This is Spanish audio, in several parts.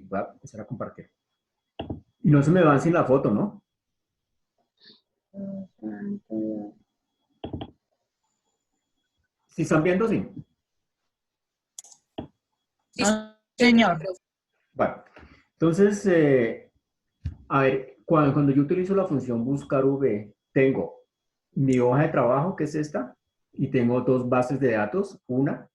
voy a empezar a compartir. Y no se me van sin la foto, ¿no? ¿Sí están viendo? Sí. Sí, señor. Bueno, entonces, a ver, cuando yo utilizo la función buscar v, tengo mi hoja de trabajo, que es esta, y tengo dos bases de datos, una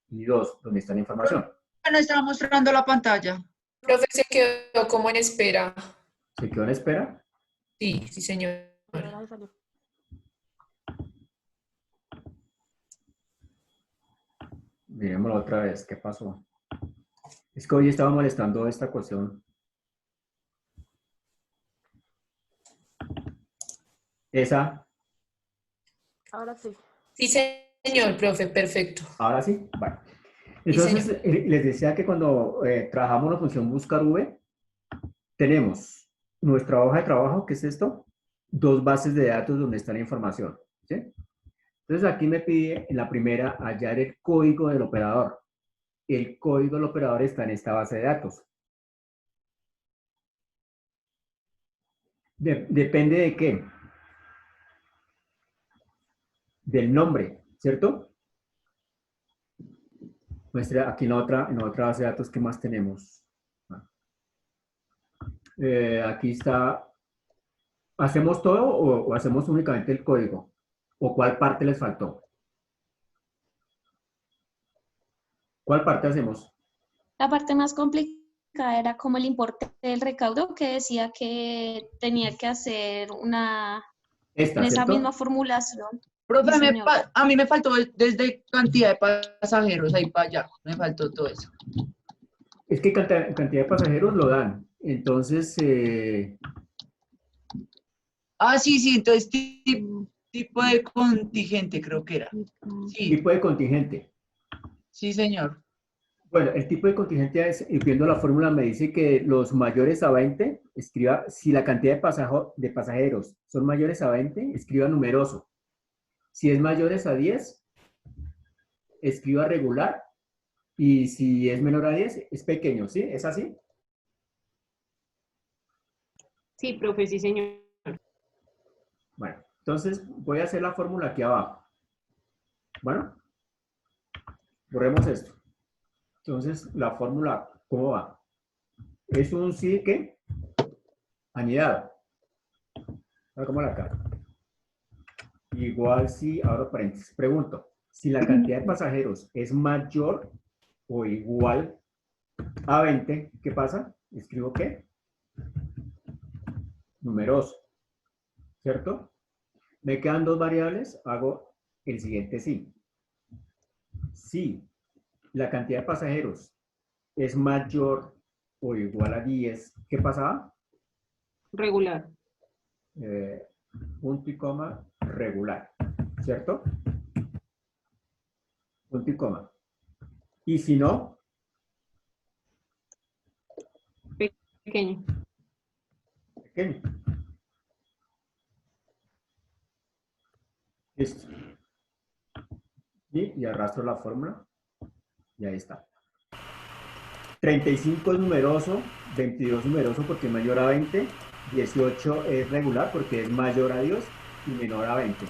y dos, donde está la información. No estaba mostrando la pantalla. Profe, se quedó como en espera. ¿Se quedó en espera? Sí, sí, señor. Miremoslo otra vez, ¿qué pasó? Es que hoy estaba molestando esta cuestión. Esa, Ahora sí. Sí, señor, profe, perfecto. ahora sí, bueno. Sí, Entonces, señor. les decía que cuando trabajamos la función buscar v, tenemos nuestra hoja de trabajo, que es esto, dos bases de datos donde está la información, ¿sí? Entonces aquí me pide en la primera hallar el código del operador. El código del operador está en esta base de datos. Depende de qué. Del nombre, ¿cierto? Muestra aquí en otra base de datos, ¿qué más tenemos? Aquí está. ¿Hacemos todo o hacemos únicamente el código? ¿O cuál parte les faltó? ¿Cuál parte hacemos? La parte más complicada era como el importe del recaudo, que decía que tenía que hacer una, Esta, en esa ¿cierto? misma formulación. Profe, Sí, señor. a mí me faltó desde cantidad de pasajeros ahí para allá. Me faltó todo eso. Es que cantidad de pasajeros lo dan. Entonces, Ah, sí, sí, entonces tipo de contingente creo que era. Sí, tipo de contingente. sí, señor. Bueno, el tipo de contingente es, viendo la fórmula, me dice que los mayores a 20, escriba, si la cantidad de pasajeros son mayores a 20, escriba numeroso. Si es mayores a 10, escriba regular. Y si es menor a 10, es pequeño, ¿sí? ¿Es así? Sí, profe, sí, señor. Bueno, entonces voy a hacer la fórmula aquí abajo. Bueno, borremos esto. Entonces, la fórmula, ¿cómo va? Es un sí que anidado. ¿Cómo la acá? Igual si, ahora paréntesis, pregunto, si la cantidad de pasajeros es mayor o igual a 20, ¿qué pasa? Escribo ¿qué? Numeroso, ¿cierto? Me quedan dos variables, hago el siguiente sí. Si la cantidad de pasajeros es mayor o igual a 10, ¿qué pasaba? Regular. Punto y coma, regular, ¿cierto? Punto y coma. Y si no, Pequeño. pequeño. Listo. Y arrastro la fórmula y ahí está. 35 es numeroso, 22 numeroso porque es mayor a 20, 18 es regular porque es mayor a 10 y menor a 20.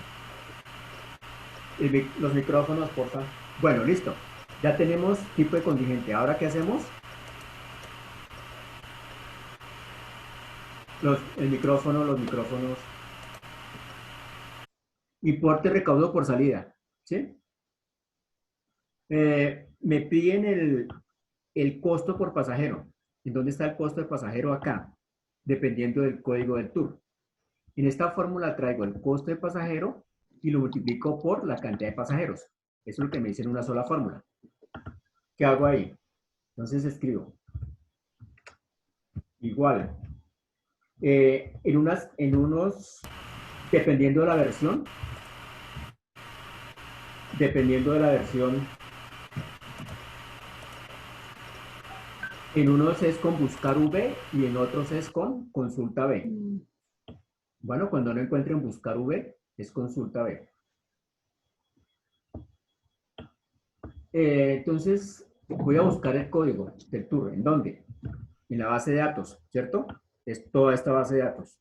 Los micrófonos, por favor. Bueno, listo. Ya tenemos tipo de contingente. ¿Ahora qué hacemos? El micrófono, los micrófonos. Importe recaudo por salida. ¿Sí? Me piden el costo por pasajero. ¿En dónde está el costo de pasajero? Acá, dependiendo del código del tour. En esta fórmula traigo el costo de pasajero y lo multiplico por la cantidad de pasajeros. Eso es lo que me dice en una sola fórmula. ¿Qué hago ahí? Entonces escribo igual. En unos, dependiendo de la versión, en unos es con buscar V y en otros es con consulta V. Bueno, cuando no encuentren buscar V, es consulta V. Entonces, voy a buscar el código del tour. ¿En dónde? en la base de datos, ¿cierto? Es toda esta base de datos.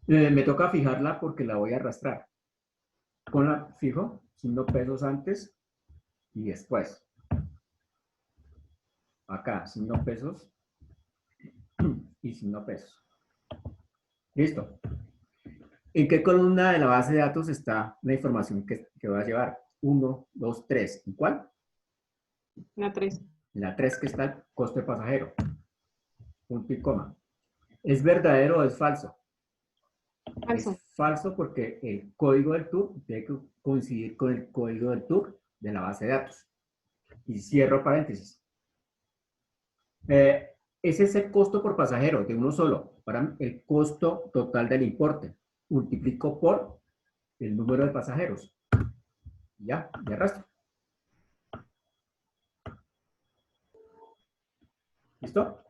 Me toca fijarla porque la voy a arrastrar. Con la fijo, signo pesos antes y después. Acá, signo pesos y signo pesos. Listo. ¿En qué columna de la base de datos está la información que va a llevar? 1, 2, 3. ¿En cuál? La 3. En la 3 que está el costo de pasajero. Punto y coma. ¿Es verdadero o es falso? Falso. Es falso porque el código del tour tiene que coincidir con el código del tour de la base de datos. Y cierro paréntesis. Ese es el costo por pasajero de uno solo. Para el costo total del importe. Multiplico por el número de pasajeros. Ya, de arrastro. ¿Listo?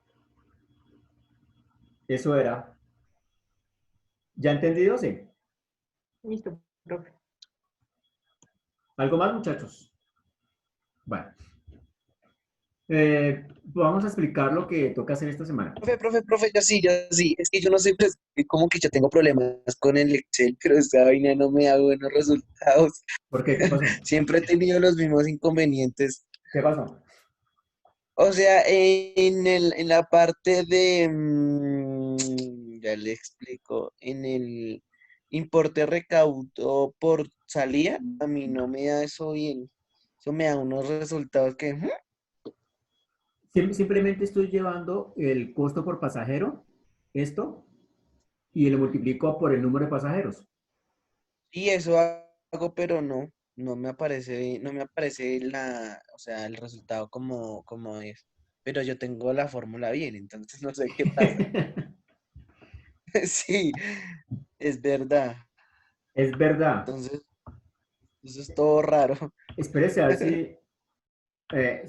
Eso era. ¿Ya entendido? Sí. Listo, profe. ¿Algo más, muchachos? Bueno. Vamos a explicar lo que toca hacer esta semana. Profe, ya sí. Es que yo no sé, pues, como que yo tengo problemas con el Excel, pero esta vaina no me da buenos resultados. ¿Por qué? ¿Qué pasó? Siempre he tenido los mismos inconvenientes. ¿Qué pasó? O sea, en la parte de, ya le explico, en el importe recaudo por salida, a mí no me da eso bien. Eso me da unos resultados que, Simplemente estoy llevando el costo por pasajero, esto, y lo multiplico por el número de pasajeros. y eso hago, pero no me aparece o sea, el resultado como es. Pero yo tengo la fórmula bien, entonces no sé qué pasa. Sí, es verdad. Es verdad. Entonces, eso es todo raro. Espérese a ver si... eh,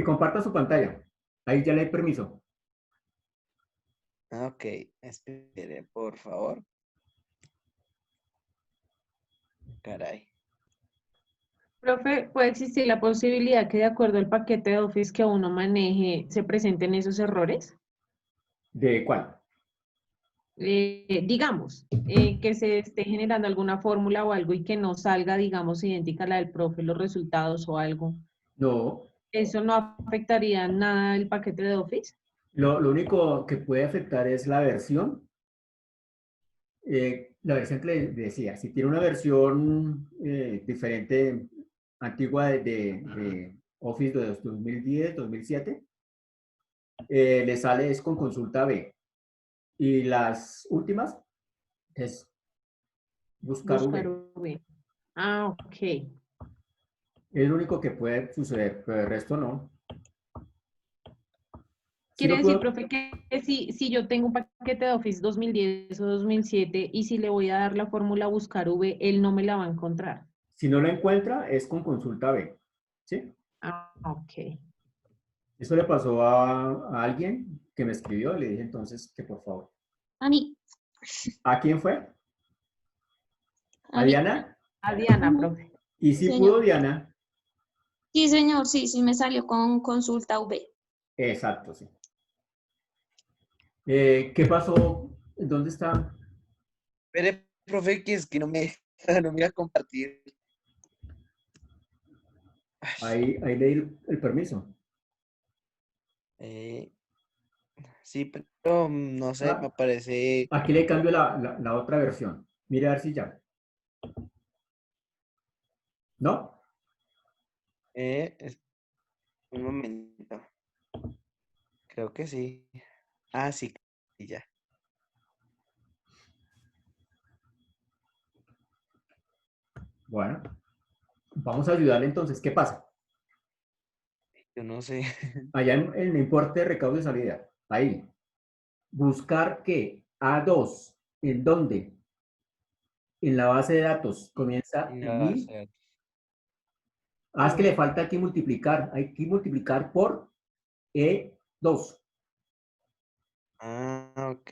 comparta su pantalla. Ahí ya le doy permiso. Ah, ok, espere, por favor. Caray. Profe, ¿puede existir la posibilidad que de acuerdo al paquete de Office que uno maneje se presenten esos errores? ¿De cuál? Digamos, que se esté generando alguna fórmula o algo y que no salga, digamos, idéntica a la del profe, los resultados o algo. No. ¿Eso no afectaría nada el paquete de Office? Lo único que puede afectar es la versión. La versión que le decía, si tiene una versión diferente, antigua de Office de 2010, 2007, le sale es con consulta B. Y las últimas es buscar Buscar V. V. Ah, ok. Es lo único que puede suceder, pero el resto no. Sí Quiere lo decir, puedo, profe, que si yo tengo un paquete de Office 2010 o 2007 y si le voy a dar la fórmula buscar V, él no me la va a encontrar. si no lo encuentra, es con consulta B. ¿Sí? Ah, ok. Eso le pasó a alguien que me escribió, le dije entonces que por favor. A mí, ¿A quién fue? a ¿A mí. Diana? A Diana, Ujú. profe. Y Sí, si pudo señor. Diana. Sí, señor, sí me salió con consulta V. Exacto, sí. ¿Qué pasó? ¿Dónde está? Espere, profe, que es que no me, no me voy a compartir. Ay, Ahí le di el permiso. eh, sí, pero no sé, me Ah, aparece. aquí le cambio la otra versión. Mira a ver si ya. ¿No? Es- un momento. Creo que sí. Ah, sí, sí, ya. Bueno, vamos a ayudarle entonces. ¿Qué pasa? Yo no sé. Allá en el importe de recaudo y salida. Ahí. Buscar que A2, ¿en dónde? En la base de datos comienza en No, o 1000. sea, Ah, es que le falta aquí multiplicar. Hay que multiplicar por E2. ok.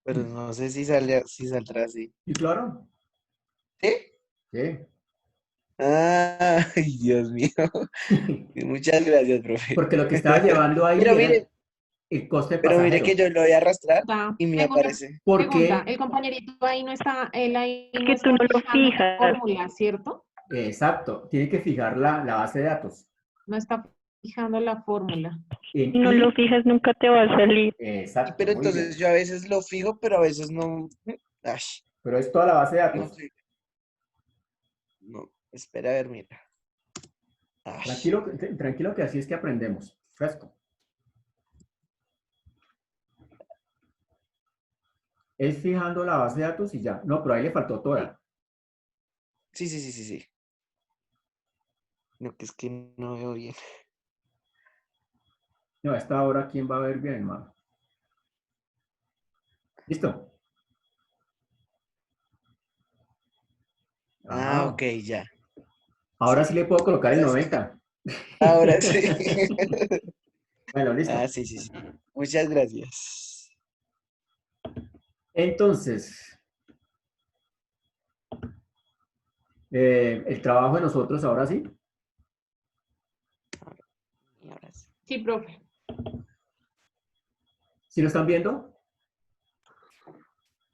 Pero no sé si saldrá así. ¿Y claro? ¿Sí? Sí. Ay, Dios mío. Muchas gracias, profe. Porque lo que estaba llevando ahí Pero era mire, el coste pero mire que pasajero. yo lo voy a arrastrar y me Tengo una aparece. pregunta. Porque, El compañerito ahí no está, él ahí no que tú no está lo fijando la fijas. fórmula, ¿cierto? exacto, tiene que fijar la base de datos. No está fijando la fórmula. En Si no lo fijas, nunca te va a salir. exacto, Pero muy entonces bien. yo a veces lo fijo, pero a veces no. Ay, Pero es toda la base de no datos. sé. No, espera a ver, mira. Ay, Tranquilo, tranquilo que así es que aprendemos. Fresco. Es fijando la base de datos y ya. No, pero ahí le faltó toda. sí, sí, sí, sí, sí. No, que es que no veo bien. No, a esta hora, ¿quién va a ver bien, hermano? ¿Listo? Ah, Ajá. ok, ya. Ahora sí Sí. le puedo colocar el Ahora sí. 90. Ahora sí. Bueno, listo. Ah, sí, sí, sí. Muchas gracias. Entonces, el trabajo de nosotros ahora sí. Y ahora sí. Sí, profe. ¿Sí lo están viendo?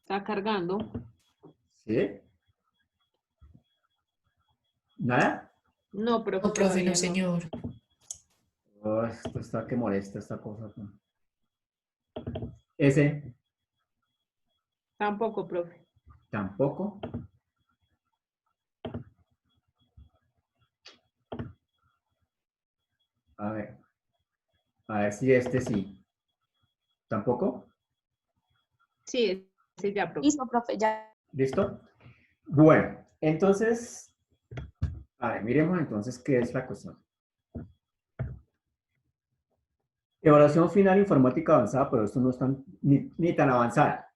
Está cargando. ¿Sí? ¿Nada? No, profe, No, profe, todavía no, señor. Oh, esto está que molesta esta cosa. Ese Tampoco, profe. tampoco. A ver si este sí. ¿Tampoco? Sí, sí, ya, profe. Listo, profe, ya. ¿Listo? Bueno, entonces, a ver, miremos entonces qué es la cuestión. Evaluación final informática avanzada, pero esto no es ni tan avanzada.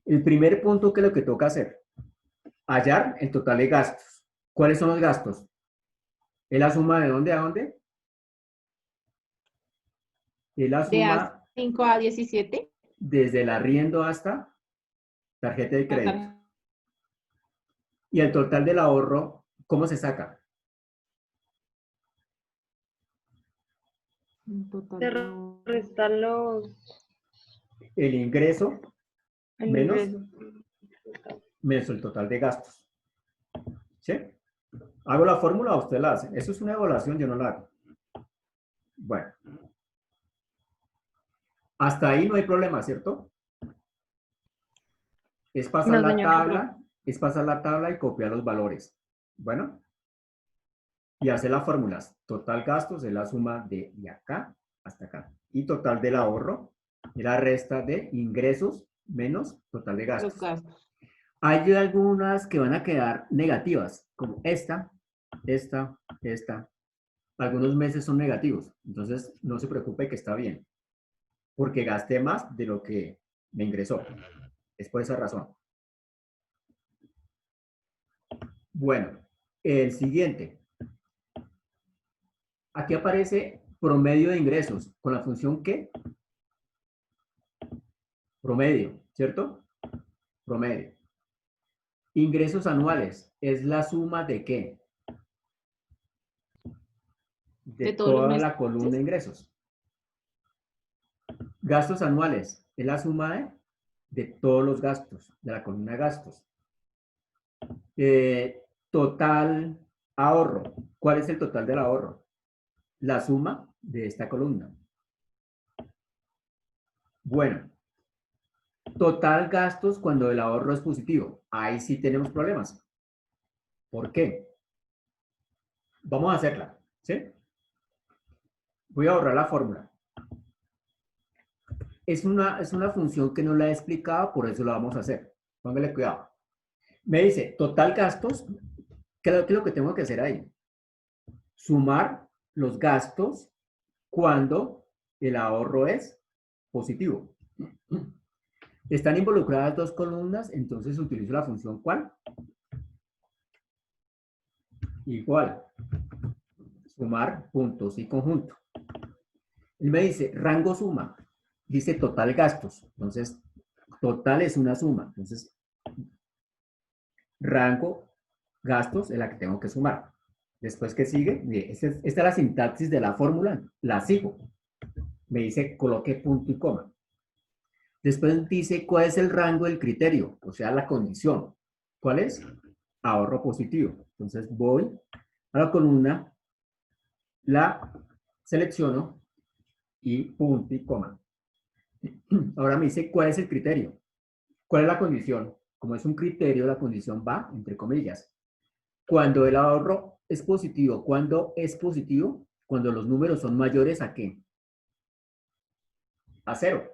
El primer punto que es lo que toca hacer, hallar el total de gastos. ¿Cuáles son los gastos? ¿Es la suma de dónde a dónde? Es la De suma A5 a 17. desde el arriendo hasta tarjeta de crédito. Hasta Y el total del ahorro, ¿cómo se saca? un total Se de ahorro. restan El ingreso el menos ingreso. el total de gastos. ¿Sí? ¿Hago la fórmula o usted la hace? Eso es una evaluación, yo no la hago. Bueno. Hasta ahí no hay problema, ¿cierto? Es pasar No, la señor. tabla, y copiar los valores. Bueno. Y hacer las fórmulas. Total gastos es la suma de acá hasta acá. Y total del ahorro es la resta de ingresos menos total de los gastos. gastos. Hay algunas que van a quedar negativas, como esta. Algunos meses son negativos, entonces no se preocupe que está bien, porque gasté más de lo que me ingresó. Es por esa razón. Bueno, el siguiente. Aquí aparece promedio de ingresos, con la función ¿qué? Promedio, ¿cierto? Promedio. Ingresos anuales, ¿es la suma de qué? De De todos los toda meses. la columna de ingresos. Gastos anuales, es la suma de todos los gastos, de la columna de gastos. Total ahorro, ¿cuál es el total del ahorro? La suma de esta columna. Bueno, total gastos cuando el ahorro es positivo. Ahí sí tenemos problemas. ¿Por qué? Vamos a hacerla, ¿sí? Voy a borrar la fórmula. Es una función que no la he explicado, por eso la vamos a hacer. Póngale cuidado. Me dice, total gastos, ¿qué es lo que tengo que hacer ahí? Sumar los gastos cuando el ahorro es positivo. Están involucradas dos columnas, entonces utilizo la función ¿cuál? Igual. Sumar puntos y conjunto. Él me dice rango suma. Dice total gastos. Entonces, total es una suma. Entonces, rango gastos es la que tengo que sumar. Después, ¿qué sigue? Mire, esta es la sintaxis de la fórmula, la sigo. Me dice coloque punto y coma. Después dice cuál es el rango del criterio, o sea, la condición. ¿Cuál es? Ahorro positivo. Entonces voy a la columna, la selecciono y punto y coma. Ahora me dice cuál es el criterio. ¿Cuál es la condición? Como es un criterio, la condición va entre comillas. Cuando el ahorro es positivo, ¿cuándo es positivo? Cuando los números son mayores ¿a qué? A 0.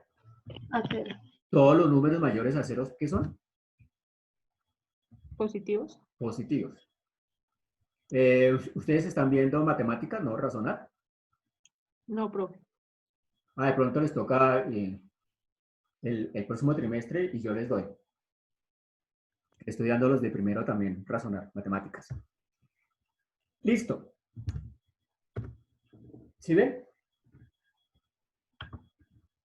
A 0. Todos los números mayores a 0, ¿qué son? ¿Positivos? Positivos. ¿Ustedes están viendo matemáticas, no razonar? No, profe. De pronto les toca el próximo trimestre y yo les doy. Estudiando los de primero también, razonar, matemáticas. Listo. ¿Sí ven?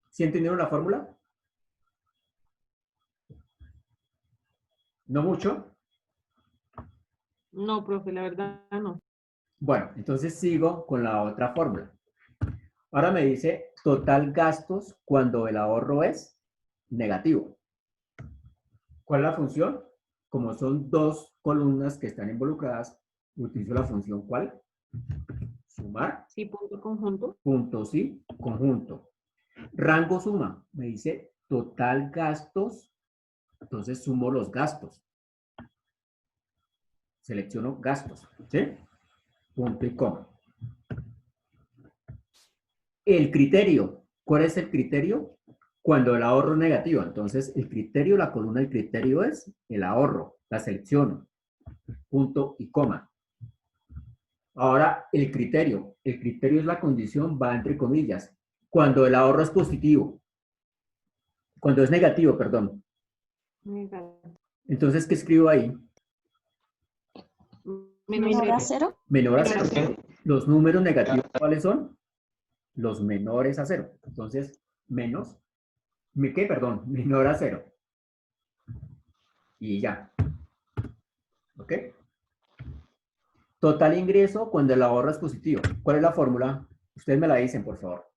¿Sí entendieron la fórmula? ¿No mucho? No, profe, la verdad no. Bueno, entonces sigo con la otra fórmula. Ahora me dice total gastos cuando el ahorro es negativo. ¿Cuál es la función? Como son dos columnas que están involucradas, utilizo la función ¿cuál? Sumar, Sí, punto conjunto. punto sí, conjunto. Rango suma, me dice total gastos, entonces sumo los gastos. Selecciono gastos, ¿sí? Punto y coma. El criterio, ¿cuál es el criterio? Cuando el ahorro es negativo, entonces el criterio, la columna del criterio es el ahorro, la selecciono, punto y coma. Ahora, el criterio es la condición, va entre comillas, cuando el ahorro es positivo, cuando es negativo, perdón. Negativo. Entonces, ¿qué escribo ahí? Menor a 0. Menor a Menor a 0. Los números negativos, ¿cuáles son? Los menores a 0. Entonces, menos, ¿qué? Perdón, menor a 0. Y ya. ¿Ok? Total ingreso cuando el ahorro es positivo. ¿Cuál es la fórmula? Ustedes me la dicen, por favor.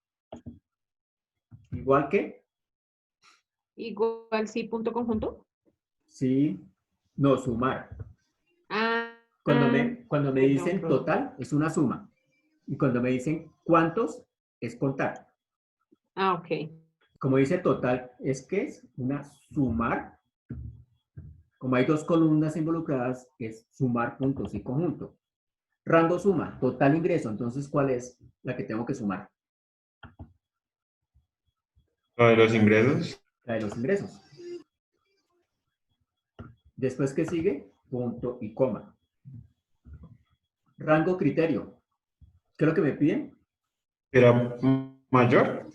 Igual que, Igual sí, punto conjunto. sí, no, sumar. Ah, Cuando me perdón, dicen profe. total, es una suma. Y cuando me dicen cuántos, es contar. Ah, ok. Como dice total, es que es una sumar. Como hay dos columnas involucradas, es sumar puntos y conjunto. Rango suma, total ingreso. Entonces, ¿cuál es la que tengo que sumar? Lo de los ingresos. La de los ingresos. Después, ¿qué sigue? Punto y coma. Rango criterio. ¿Qué es lo que me piden? ¿Era mayor?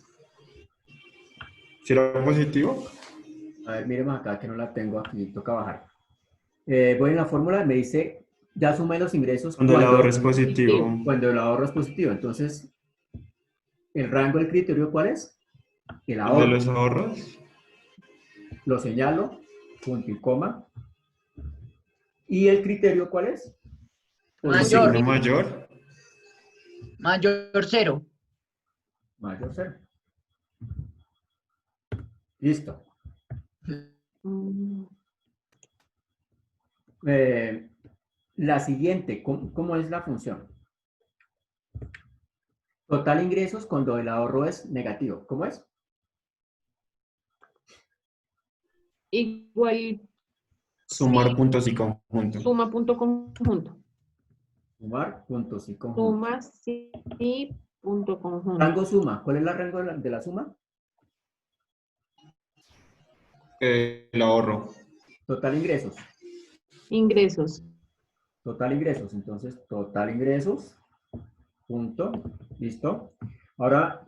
¿Si era positivo? A ver, miremos acá que no la tengo aquí, toca bajar. Voy en la fórmula, me dice, ya sumé los ingresos Cuando el ahorro es positivo. cuando el ahorro es positivo. Entonces, ¿el rango del criterio cuál es? El ¿El de ahorro. los ahorros? Lo señalo, punto y coma. ¿Y el criterio cuál es? ¿El Mayor. signo mayor? Mayor 0. Mayor 0. Listo. Mm, La siguiente, ¿cómo es la función? Total ingresos cuando el ahorro es negativo. ¿Cómo es? Igual Sumar sí, puntos y conjuntos. suma punto conjunto. Sumar puntos y conjuntos. Suma sí, punto conjunto. Rango suma. ¿Cuál es el rango de la suma? El ahorro. Total ingresos. Ingresos. Total ingresos. Entonces, total ingresos. Punto. Listo. Ahora,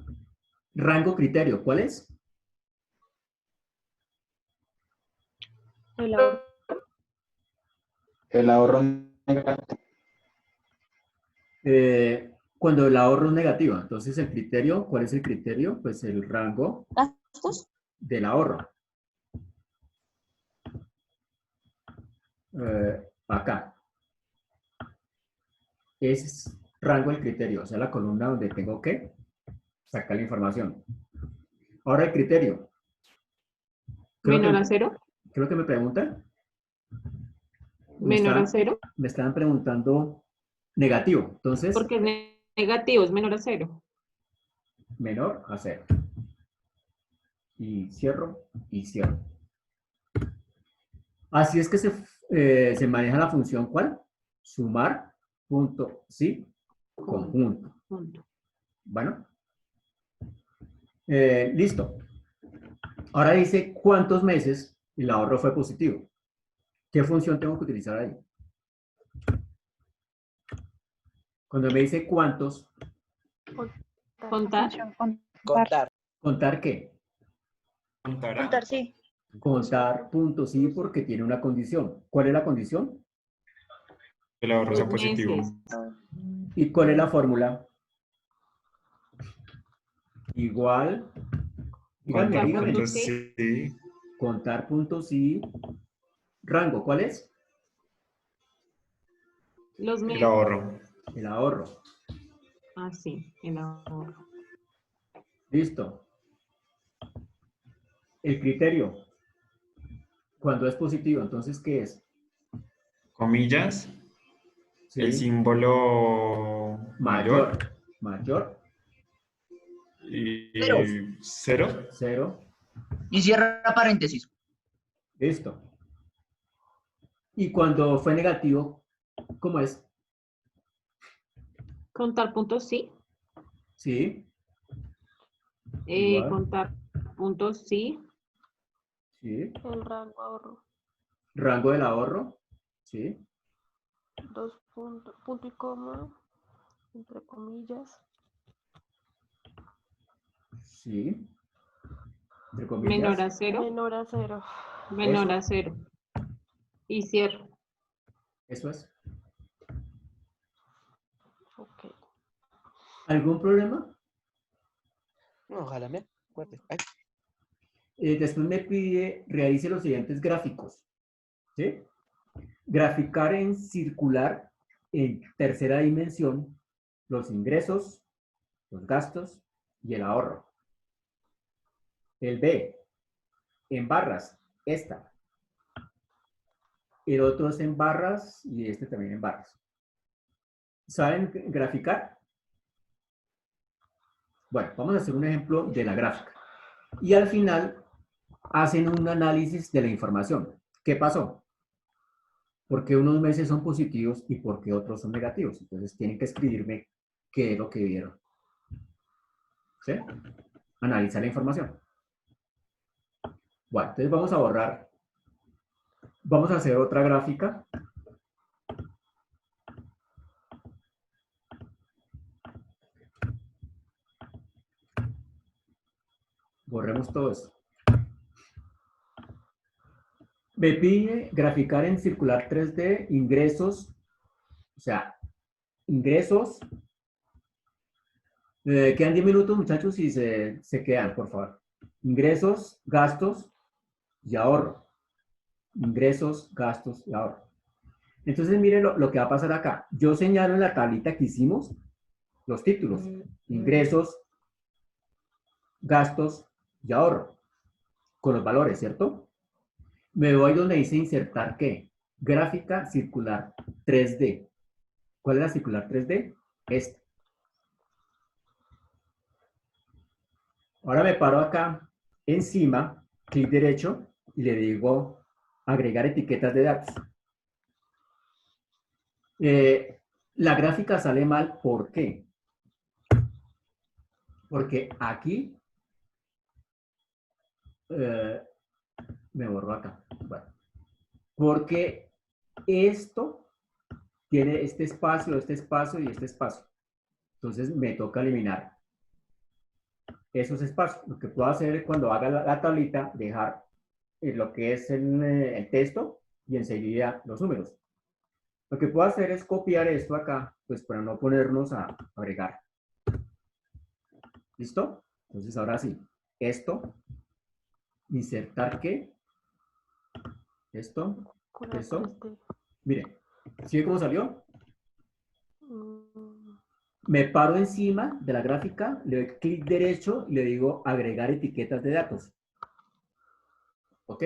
rango criterio. ¿Cuál es? El ahorro. El ahorro negativo. Cuando el ahorro es negativo. Entonces, el criterio, ¿cuál es el criterio? Pues el rango Gastos. del ahorro. Acá. es rango del criterio, o sea, la columna donde tengo que sacar la información. Ahora el criterio. Creo Menor a que, 0. creo que me preguntan. Me Menor a estaban, 0. me estaban preguntando negativo. Entonces, Porque es negativo, es menor a 0. menor a 0. Y cierro y cierro. Así es que se maneja la función ¿cuál? Sumar, punto, sí, conjunto. Punto. Bueno, listo. Ahora dice cuántos meses el ahorro fue positivo. ¿Qué función tengo que utilizar ahí? Cuando me dice cuántos, Contar. Contar. ¿contar qué? Contará. sí. Contar, punto, sí, porque tiene una condición. ¿Cuál es la condición? El ahorro sea Los positivo. meses. ¿Y cuál es la fórmula? Igual, dígame, Contar dígame. puntos sí. sí. Contar, punto, sí. Rango, ¿cuál es? Los El meses. ahorro. El ahorro. Ah, sí, el ahorro. Listo. El criterio. Cuando es positivo, entonces, ¿qué es? Comillas. El Sí. símbolo mayor. Mayor. Y Cero. 0. 0. Y cierra paréntesis. Listo. Y cuando fue negativo, ¿cómo es? Contar puntos sí. Sí. Igual. Contar puntos sí. Sí. El rango ahorro. Rango del ahorro. Sí. 2 puntos, punto y coma, entre comillas. Sí. Entre Menor a comillas. 0. Menor a 0. Menor Eso. a 0. Y cierro. Eso es. Ok. ¿Algún problema? No, ojalá me acuerde. Ay, Después me pide, realice los siguientes gráficos. ¿Sí? Graficar en circular en tercera dimensión los ingresos, los gastos y el ahorro. El B, en barras, esta. El otro es en barras y este también en barras. ¿Saben graficar? Bueno, vamos a hacer un ejemplo de la gráfica. Y al final hacen un análisis de la información. ¿Qué pasó? ¿Por qué unos meses son positivos y por qué otros son negativos? Entonces tienen que escribirme qué es lo que vieron. ¿Sí? Analizar la información. Bueno, entonces vamos a borrar. Vamos a hacer otra gráfica. Borremos todo esto. Me pide graficar en circular 3D ingresos, o sea, ingresos. Quedan 10 minutos, muchachos, y se quedan, por favor. Ingresos, gastos y ahorro. Ingresos, gastos y ahorro. Entonces, miren lo que va a pasar acá. Yo señalo en la tablita que hicimos los títulos. Ingresos, gastos y ahorro. Con los valores, ¿cierto? Me voy donde dice insertar, ¿qué? Gráfica circular 3D. ¿Cuál es la circular 3D? Esta. Ahora me paro acá encima, clic derecho, y le digo agregar etiquetas de datos. La gráfica sale mal, ¿por qué? Porque aquí, me borro acá. Bueno, porque esto tiene este espacio y este espacio. Entonces me toca eliminar esos espacios. Lo que puedo hacer cuando haga la tablita, dejar lo que es el texto y enseguida los números. Lo que puedo hacer es copiar esto acá, pues para no ponernos a agregar. ¿Listo? Entonces ahora sí, esto, insertar qué, esto, eso. Miren, ¿sí ve cómo salió? Mm, Me paro encima de la gráfica, le doy clic derecho y le digo agregar etiquetas de datos. ¿Ok?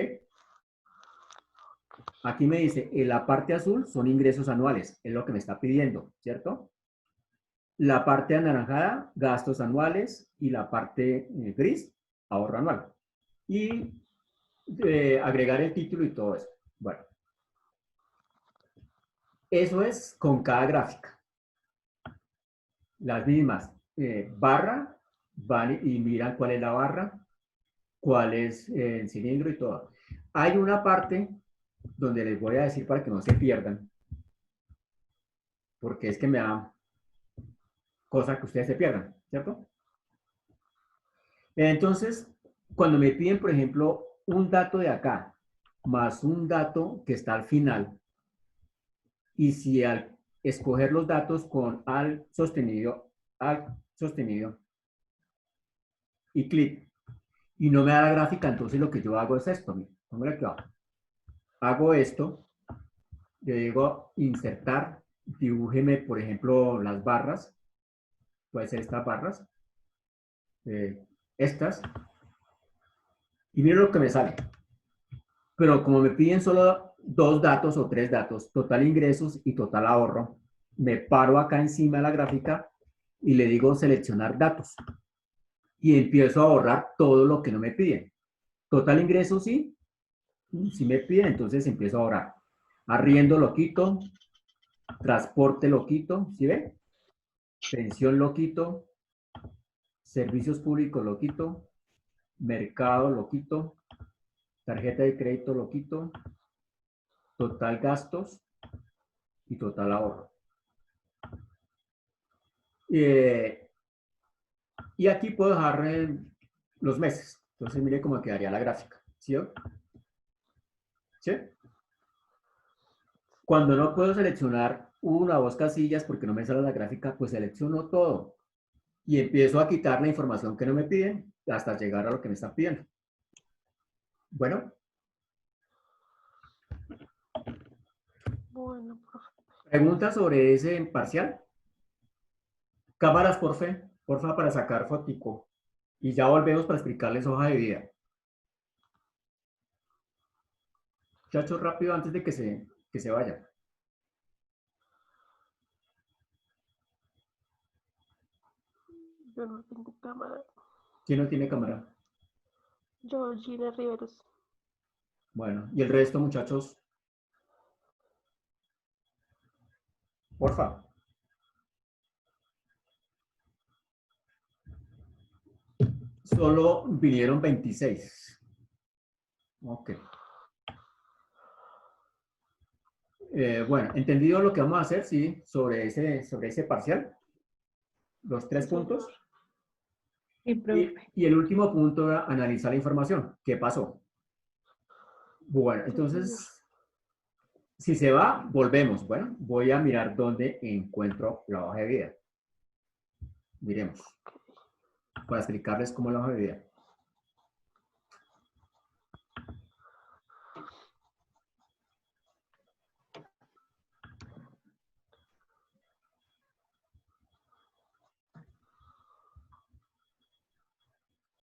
Aquí me dice, en la parte azul son ingresos anuales, es lo que me está pidiendo, ¿cierto? La parte anaranjada, gastos anuales, y la parte gris, ahorro anual. Y agregar el título y todo eso. Bueno, eso es con cada gráfica. Las mismas barra, van y miran cuál es la barra, cuál es el cilindro y todo. Hay una parte donde les voy a decir para que no se pierdan, porque es que me da cosa que ustedes se pierdan, ¿cierto? Entonces, cuando me piden, por ejemplo, un dato de acá, más un dato que está al final, y si al escoger los datos con al sostenido, y clic, y no me da la gráfica, entonces lo que yo hago es esto, miren, póngale aquí abajo. Hago esto, le digo insertar, dibújeme, por ejemplo, las barras, puede ser estas barras, estas, y miren lo que me sale. Pero como me piden solo 2 datos o 3 datos, total ingresos y total ahorro, me paro acá encima de la gráfica y le digo seleccionar datos. Y empiezo a borrar todo lo que no me piden. Total ingresos sí, si me piden, entonces empiezo a borrar. Arriendo lo quito, transporte lo quito, ¿sí ve? Pensión lo quito, servicios públicos lo quito, mercado lo quito, tarjeta de crédito lo quito, total gastos y total ahorro. Y aquí puedo dejar los meses. Entonces mire cómo quedaría la gráfica. ¿Sí? ¿Sí? Cuando no puedo seleccionar una o dos casillas porque no me sale la gráfica, pues selecciono todo. Y empiezo a quitar la información que no me piden hasta llegar a lo que me están pidiendo. Bueno. bueno, profe. ¿Preguntas sobre ese parcial? Cámaras, porfa, para sacar fotico. Y ya volvemos para explicarles hoja de vida. Muchachos, rápido antes de que se vayan. Yo no tengo cámara. ¿Quién no tiene cámara? Yo, Gina Riveros. Bueno, y el resto, muchachos, porfa. Solo vinieron 26. Ok. Bueno, ¿entendido lo que vamos a hacer? Sí, sobre ese parcial. Los 3 Sí, señor. puntos. Sí, profe. Y el último punto era analizar la información. ¿Qué pasó? Bueno, Sí, entonces, si se va, volvemos. Bueno, voy a mirar dónde encuentro la hoja de vida. Miremos. Para explicarles cómo es la hoja de vida.